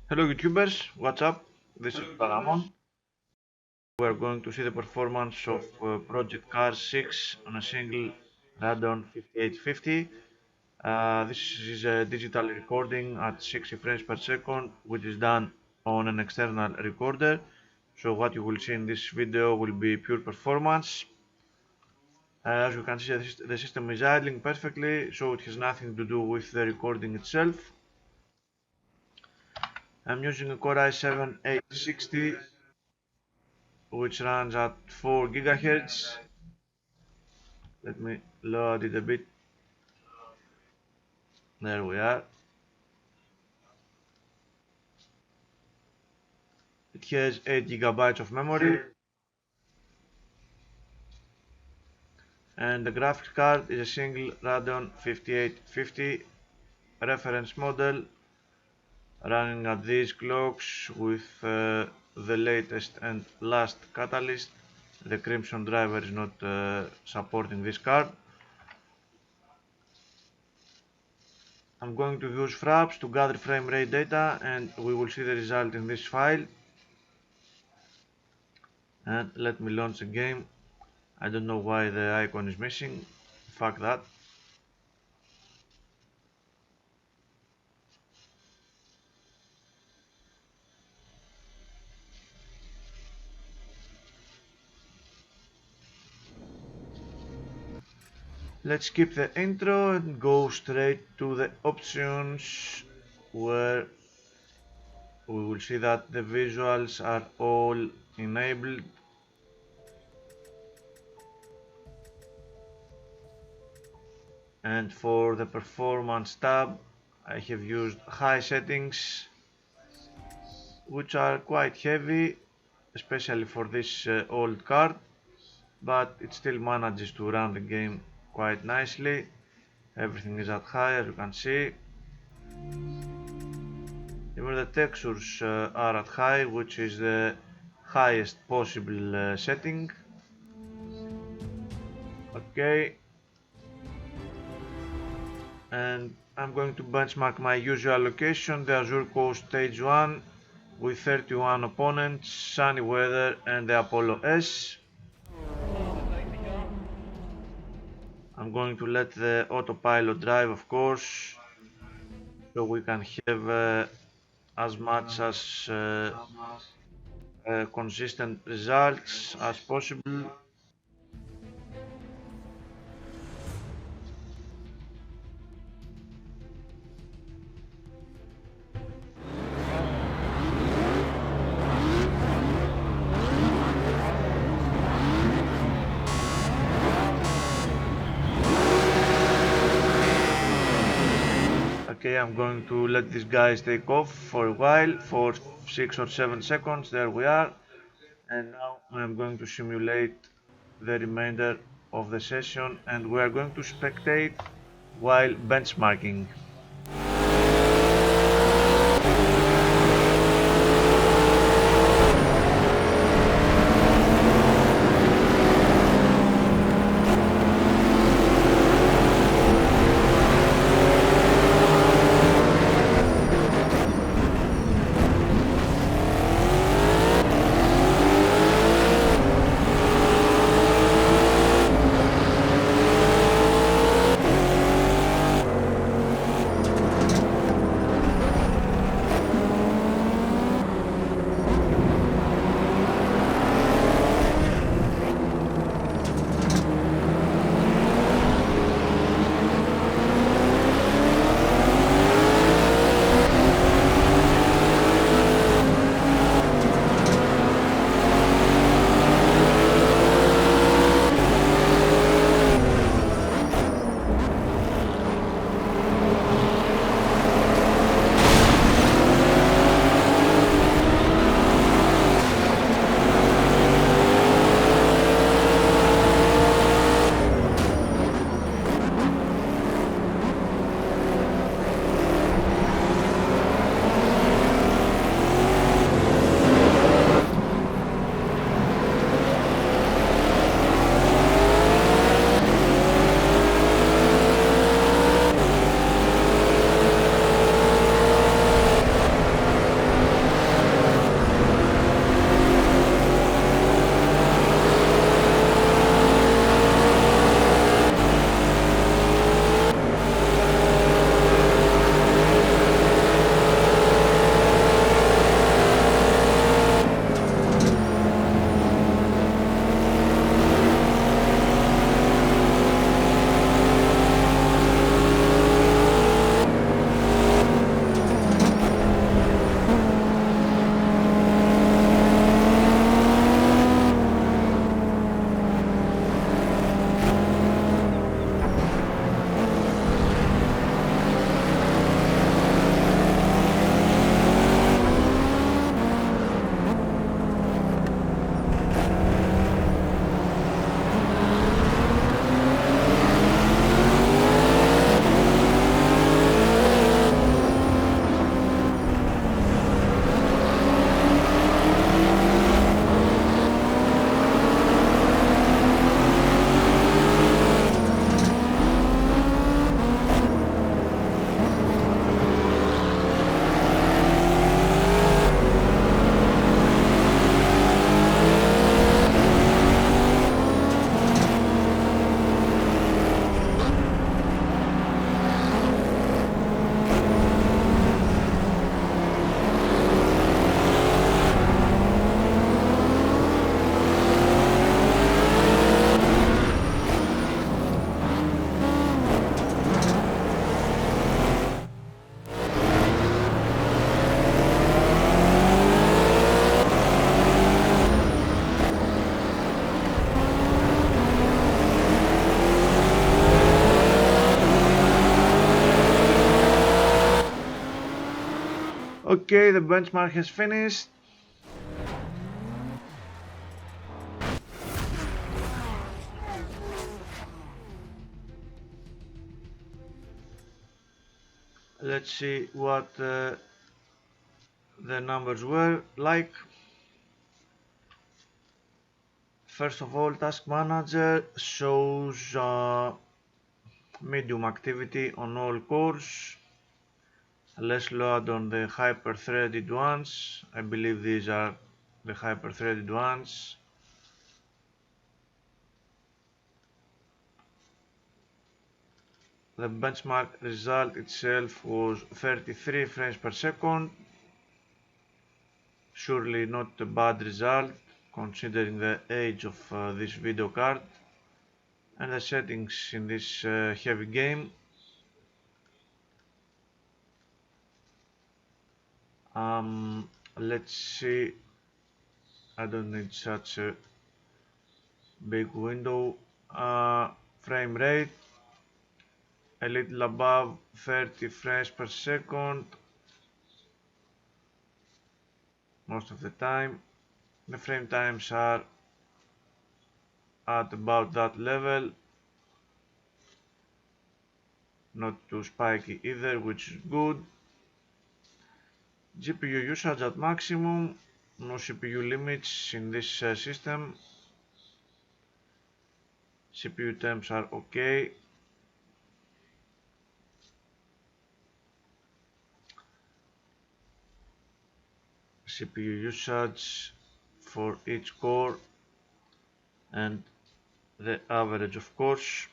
Hello YouTubers, what's up? This is Paramon. We are going to see the performance of Project Cars 6 on a single Radeon 5850. This is a digital recording at 60 frames per second, which is done on an external recorder. So what you will see in this video will be pure performance. As you can see, the system is idling perfectly, so it has nothing to do with the recording itself. I'm using a Core i7-860 which runs at 4 gigahertz. Let me load it a bit. There we are. It has 8 gigabytes of memory, and the graphics card is a single Radeon 5850 reference model running at these clocks with the latest and last catalyst. The Crimson driver is not supporting this card. I'm going to use fraps to gather frame rate data, and we will see the result in this file. And let me launch a game. I don't know why the icon is missing. Fuck that. Let's skip the intro and go straight to the options, where we will see that the visuals are all enabled. And for the performance tab, I have used high settings, which are quite heavy, especially for this old card, but it still manages to run the game quite nicely. Everything is at high, as you can see. Even the textures are at high, which is the highest possible setting. Okay, and I'm going to benchmark my usual location, the Azure Coast Stage 1, with 31 opponents, sunny weather, and the Apollo S. I'm going to let the autopilot drive, of course, so we can have as much as consistent results as possible. Okay, I'm going to let these guys take off for a while, for 6 or 7 seconds. There we are. And now I'm going to simulate the remainder of the session, and we are going to spectate while benchmarking. Okay, the benchmark has finished. Let's see what the numbers were like. First of all, Task Manager shows medium activity on all cores, less load on the hyper-threaded ones. I believe these are the hyper-threaded ones. The benchmark result itself was 33 frames per second. Surely not a bad result considering the age of this video card and the settings in this heavy game. Let's see. I don't need such a big window. Frame rate a little above 30 frames per second most of the time. The frame times are at about that level, not too spiky either, which is good. GPU usage at maximum, no CPU limits in this system. CPU temps are okay. CPU usage for each core and the average, of course.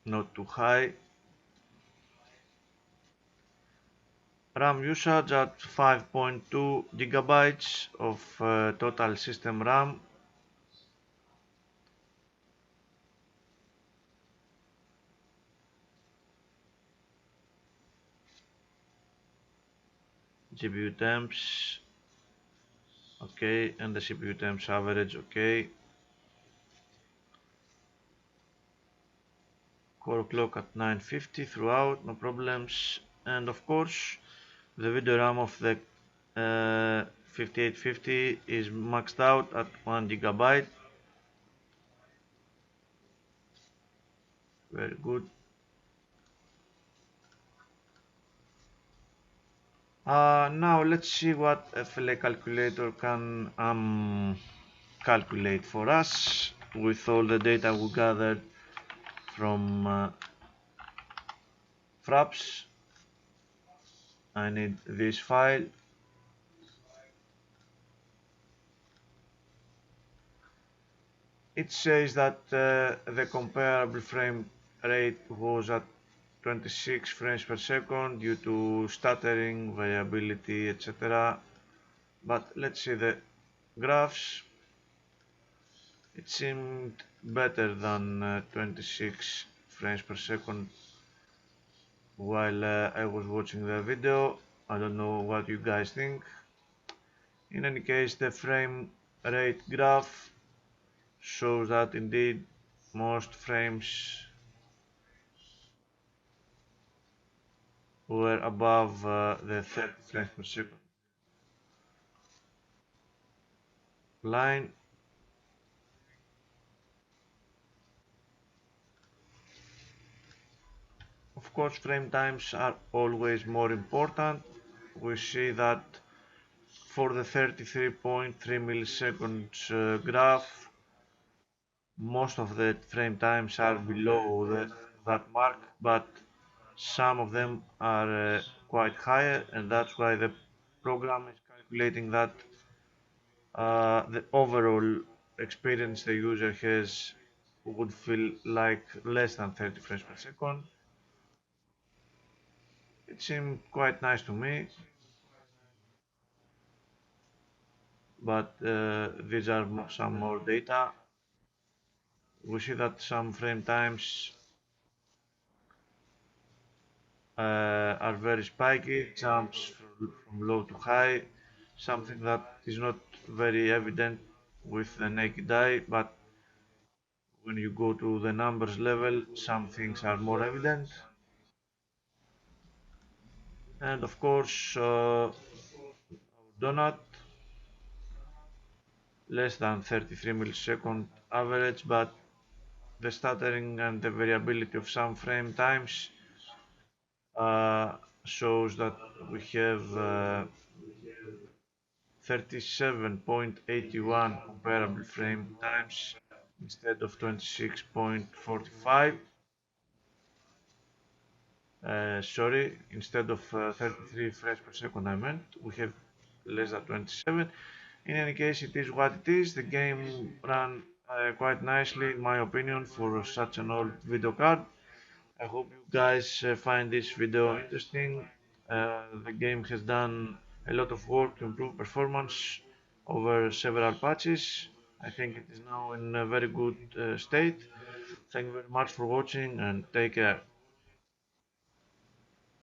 Not too high. RAM usage at 5.2 gigabytes of total system RAM. GPU temps okay, and the CPU temps average okay. Core clock at 950 throughout, no problems. And of course the video RAM of the 5850 is maxed out at 1 gigabyte. Very good. Now let's see what FLA calculator can calculate for us with all the data we gathered from Fraps. I need this file. It says that the comparable frame rate was at 26 frames per second due to stuttering, variability, etc. But let's see the graphs. It seemed better than 26 frames per second while I was watching the video. I don't know what you guys think. In any case, the frame rate graph shows that indeed most frames were above the 30 frames per second line. Of course, frame times are always more important. We see that for the 33.3 milliseconds graph, most of the frame times are below that mark, but some of them are quite higher, and that's why the program is calculating that the overall experience the user has would feel like less than 30 frames per second. It seemed quite nice to me, but these are some more data. We see that some frame times are very spiky, jumps from low to high, something that is not very evident with the naked eye, but when you go to the numbers level, some things are more evident. And of course, donut, less than 33 millisecond average, but the stuttering and the variability of some frame times shows that we have 37.81 comparable frame times instead of 26.45. Sorry, instead of 33 frames per second I meant, we have less than 27. In any case, it is what it is. The game ran quite nicely in my opinion for such an old video card. I hope you guys find this video interesting. The game has done a lot of work to improve performance over several patches. I think it is now in a very good state. Thank you very much for watching and take care.